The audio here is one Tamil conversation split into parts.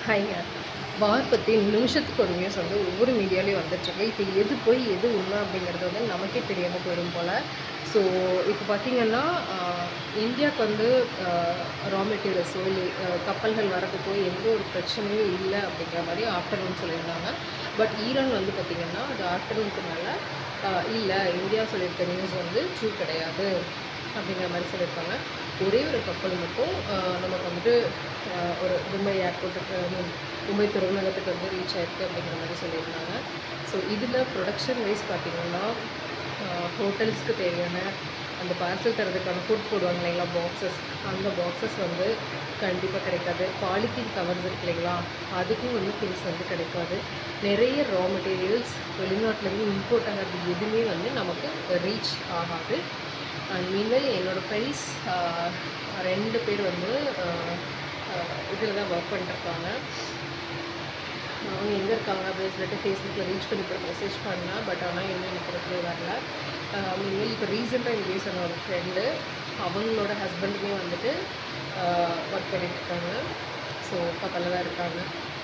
ஹைங்க. வார் பற்றி நிமிஷத்துக்கு ஒரு நியூஸ் வந்து ஒவ்வொரு மீடியாலேயும் வந்துட்டுருக்கு. இப்போ எது போய் எது உண்மை அப்படிங்கிறது வந்து நமக்கே தெரியாமல் போயிடும் போல். ஸோ இப்போ பார்த்திங்கன்னா இந்தியாவுக்கு வந்து ரா மெட்டீரியல்ஸோ இல்லை கப்பல்கள் வரதுக்கோ எந்த ஒரு பிரச்சனையும் இல்லை அப்படிங்கிற மாதிரி ஆஃப்டர்நூன் சொல்லியிருந்தாங்க. பட் ஈரான் வந்து பார்த்திங்கன்னா அது ஆஃப்டர்நூனுக்கு மேலே இல்லை, இந்தியா சொல்லியிருக்க நியூஸ் வந்து ட்ரூ கிடையாது அப்படிங்கிற மாதிரி சொல்லியிருக்காங்க. ஒரே ஒரு கப்பல் மட்டும் நமக்கு வந்துட்டு ஒரு மும்பை ஏர்போர்ட்டுக்கு மும்பை துறைமுகத்துக்கு வந்து ரீச் ஆகிருக்கு அப்படிங்கிற மாதிரி சொல்லியிருந்தாங்க. ஸோ இதில் ப்ரொடக்ஷன் வைஸ் பார்த்திங்கன்னா ஹோட்டல்ஸ்க்கு தேவையான அந்த பார்சல் தரதுக்கான ஃபுட் போடுவாங்க இல்லைங்களா, பாக்ஸஸ், அந்த பாக்ஸஸ் வந்து கண்டிப்பாக கிடைக்காது. பாலித்தீன் கவர்ஸ் இருக்கு இல்லைங்களா, அதுக்கும் வந்து திங்ஸ் வந்து கிடைக்காது. நிறைய ரா மெட்டீரியல்ஸ் வெளிநாட்டிலேருந்து இம்போர்ட் ஆகிறது எதுவுமே வந்து நமக்கு ரீச் ஆகாது. அண்ட் மீன்வெல் என்னோடய ஃப்ரெண்ட்ஸ் 2 பேர் வந்து இதில் தான் ஒர்க் பண்ணிட்டுருக்காங்க. அவங்க எங்கே இருக்காங்க அப்படின்னு சொல்லிட்டு ஃபேஸ்புக்கில் ரீச் பண்ணி கூட மெசேஜ் பண்ணேன். பட் ஆனால் இன்னும் எனக்கு ரிப்ளை வரல. மீன்வெல் இப்போ ரீசெண்டாக எங்கள் பேசுகிற ஒரு ஃப்ரெண்டு, அவங்களோட ஹஸ்பண்டுமே வந்துட்டு ஒர்க் பண்ணிட்டுருக்காங்க. ஸோ பக்கத்தில் தான் இருக்காங்க.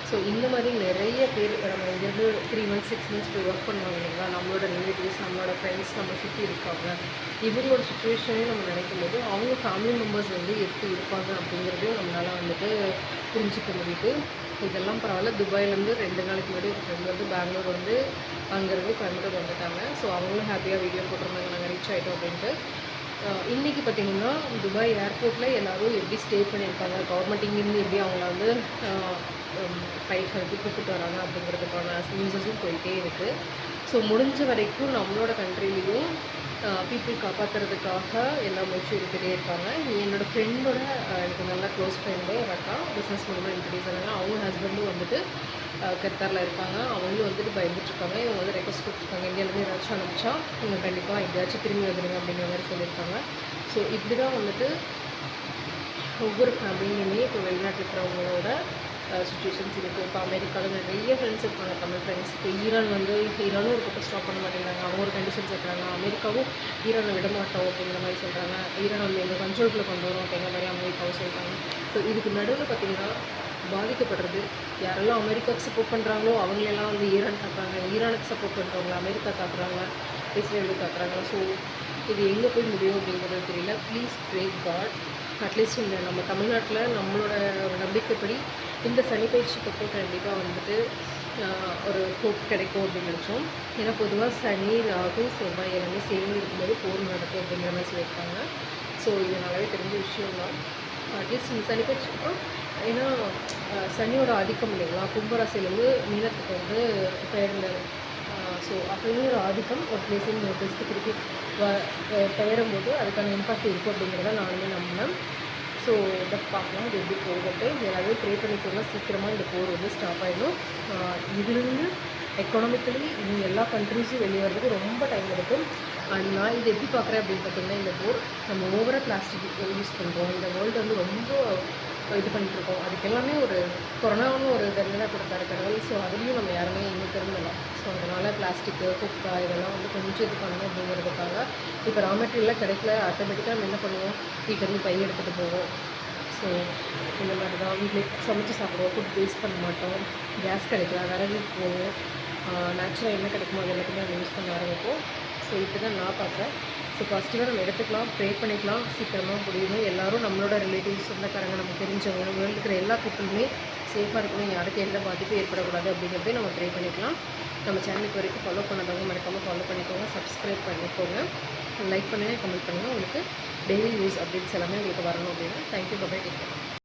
ஸோ இந்த மாதிரி நிறைய பேர் நம்ம இங்கேருந்து 3 months 6 months போய் ஒர்க் பண்ணுவாங்க இல்லைங்களா, நம்மளோட ரிலேட்டிவ்ஸ், நம்மளோட ஃப்ரெண்ட்ஸ் நம்ம சுற்றி இருக்காங்க. இவங்களோட சுச்சுவேஷனே நம்ம நினைக்கும் போது அவங்க ஃபேமிலி மெம்பர்ஸ் வந்து எப்படி இருப்பாங்க அப்படிங்கிறதையும் நம்மளால் வந்துட்டு புரிஞ்சிக்க முடியுது. இதெல்லாம் பரவாயில்ல. துபாயிலேருந்து 2 நாளைக்கு முன்னாடி ஒரு ஃப்ரெண்ட் வந்து பெங்களூர் வந்து அங்கேருந்து கோயம்புத்தூர் வந்துட்டாங்க. ஸோ அவங்களும் ஹாப்பியாக வீடியோ போட்டிருந்தாங்க, நாங்கள் ரீச் ஆகிட்டோம் அப்படின்ட்டு. இன்றைக்கி பார்த்திங்கன்னா துபாய் ஏர்போர்ட்டில் எல்லோரும் எப்படி ஸ்டே பண்ணியிருக்காங்க, கவர்மெண்ட் இங்கேருந்து எப்படி அவங்கள வந்து ஃப்ளைட் வந்து கூப்பிட்டு வராங்க அப்படிங்கிறதுக்கான நியூஸஸும் போயிட்டே இருக்குது. ஸோ முடிஞ்ச வரைக்கும் நம்மளோட கண்ட்ரிலையும் பீப்புள் காப்பாற்றுறதுக்காக எல்லா முயற்சியும் எடுத்துகிட்டே இருக்காங்க. என்னோடய ஃப்ரெண்டோட எனக்கு நல்லா க்ளோஸ் ஃப்ரெண்டு ஒரு அக்கா பிஸ்னஸ் மூலமாக இன்ட்ரடியூஸ் ஆனாங்க. அவங்க ஹஸ்பண்டும் வந்துட்டு கத்தாரில் இருக்காங்க. அவங்களும் வந்துட்டு பயந்துட்டுருக்காங்க. இவங்க வந்து ரெக்வஸ்ட் கொடுத்துருக்காங்க, இந்தியாவிலேருந்து ஏதாச்சும் அனுப்பிச்சா இவங்க கண்டிப்பாக எங்கேயாச்சும் திரும்பி வந்துடுங்க அப்படிங்கிற மாதிரி சொல்லியிருக்காங்க. ஸோ இப்படி தான் வந்துட்டு ஒவ்வொரு ஃபேமிலியுமே இப்போ வெளிநாட்டில் இருக்கிறவங்களோட சுச்சுவேஷன்ஸ் இருக்குது. இப்போ அமெரிக்காவில் நிறைய ஃப்ரெண்ட்ஸ் இருக்காங்க, தமிழ் ஃப்ரெண்ட்ஸ். இப்போ ஈரானும் ஒரு பக்கம் ஸ்டாப் பண்ண மாட்டேங்கிறாங்க. அவங்க ஒரு கண்டிஷன்ஸ் இருக்கிறாங்க. அமெரிக்காவும் ஈரானை விட மாட்டோம் அப்படிங்கிற மாதிரி சொல்கிறாங்க. ஈரான் வந்து எங்கள் கண்ட்ரோலுக்குள்ளே கொண்டு வரும் அப்படிங்கிற மாதிரி அமெரிக்காவும் சொல்கிறாங்க. ஸோ இதுக்கு நடுவில் பார்த்திங்கன்னா பாதிக்கப்படுறது யாரெல்லாம் அமெரிக்காவுக்கு சப்போர்ட் பண்ணுறாங்களோ அவங்களெல்லாம் வந்து ஈரான் தாக்குறாங்க, ஈரானுக்கு சப்போர்ட் பண்ணுறவங்க அமெரிக்கா தாக்குறாங்க, இஸ்ரேலுக்கு தாக்குறாங்க. ஸோ இது எங்கே போய் முடியும் அப்படிங்கிறது தெரியல. Please pray God. அட்லீஸ்ட் இந்த நம்ம தமிழ்நாட்டில் நம்மளோட ஒரு நம்பிக்கைப்படி இந்த சனி பயிற்சிக்கு கண்டிப்பாக வந்துட்டு ஒரு ஹோப் கிடைக்கும் அப்படின்னு நினச்சோம். ஏன்னா பொதுவாக சனி, ராகு, செவ்வாய் எல்லாமே சேர்ந்து இருக்கும்போது போர் நடக்கும் அப்படிங்கிற மாதிரி சொல்லியிருக்காங்க. ஸோ இது நல்லாவே தெரிஞ்ச விஷயம் தான். அட்லீஸ்ட் இந்த சனி பயிற்சிக்கு அப்புறம், ஏன்னா சனியோட ஆதிக்கம் இல்லைங்களா, கும்பராசிலேருந்து மீனத்துக்கு வந்து பெயர்ந்தார். ஸோ அப்படின்னு ஒரு ஆதிக்கம் ஒரு பிளேஸில் ஒரு பிளேஸ்க்கு திருப்பி பெயரும்போது அதுக்கான இம்பாக்ட் இருக்கும் அப்படிங்கிறத நானுமே நம்பினேன். ஸோ பட் பார்க்கலாம் இது எப்படி போகுது. எல்லாரும் ப்ரே பண்ணிக்கோங்க, சீக்கிரமாக இந்த போர் வந்து ஸ்டாப் ஆகிடும். இதுலேருந்து எக்கனாமிக்கலி இன்னும் எல்லா கண்ட்ரீஸும் வெளியே வரதுக்கு ரொம்ப டைம் எடுக்கும். அண்ட் நான் இது எப்படி பார்க்குறேன் அப்படின்னு பார்த்திங்கன்னா, இந்த போர் நம்ம ஓவராக பிளாஸ்டிக் யூஸ் பண்ணுறோம், இந்த வேர்ல்டு வந்து ரொம்ப இது பண்ணிட்டுருக்கோம். அதுக்கு எல்லாமே ஒரு கொரோனாவும் ஒரு தண்டனை கொடுத்தாரு கடவுள். ஸோ அதுலேயும் நம்ம யாருமே இன்னும் திரும்பலாம். ஸோ அதனால் பிளாஸ்டிக்கு, குப்பை இதெல்லாம் வந்து கொஞ்சம் இது பண்ணணும் அப்படிங்கிறதுக்காக இப்போ ரா மெட்டீரியலாக கிடைக்கல, ஆட்டோமேட்டிக்காக நம்ம என்ன பண்ணுவோம், வீட்டிலேருந்து பை எடுத்துகிட்டு போவோம். ஸோ இந்த மாதிரி தான் வீட்டிலே சமைச்சு சாப்பிடுவோம், ஃபுட் வேஸ்ட் பண்ண மாட்டோம். கேஸ் கிடைக்கல, விறகு போவோம், நேச்சுரலாக என்ன கிடைக்குமோ அது எல்லாத்தையுமே நம்ம யூஸ் பண்ண ஆரம்பிப்போம். ஸோ இப்படி தான் நான் பார்க்குறேன். ஸோ பாசிட்டிவாக நம்ம எடுத்துக்கலாம், ப்ரே பண்ணிக்கலாம், சீக்கிரமாக முடியணும். எல்லோரும் நம்மளோட ரிலேட்டிவ்ஸ், சொந்தக்காரங்க, நம்ம தெரிஞ்சவங்க, வேர்ல்டு இருக்கிற எல்லா பீப்புளுமே சேஃபாக இருக்கணும், யாருக்கு எந்த பாதிப்பும் ஏற்படக்கூடாது அப்படிங்கிறதே நம்ம ப்ரே பண்ணிக்கலாம். நம்ம சேனலுக்கு வரைக்கும் ஃபாலோ பண்ணாதவங்க மறக்காமல் ஃபாலோ பண்ணிக்கோங்க, சப்ஸ்கிரைப் பண்ணிக்கோங்க, லைக் பண்ணுங்கள், கமெண்ட் பண்ணுங்கள். உங்களுக்கு டெய்லி நியூஸ் அப்டேட்ஸ் எல்லாமே உங்களுக்கு வரணும் அப்படின்னா. Thank you, bye, take care.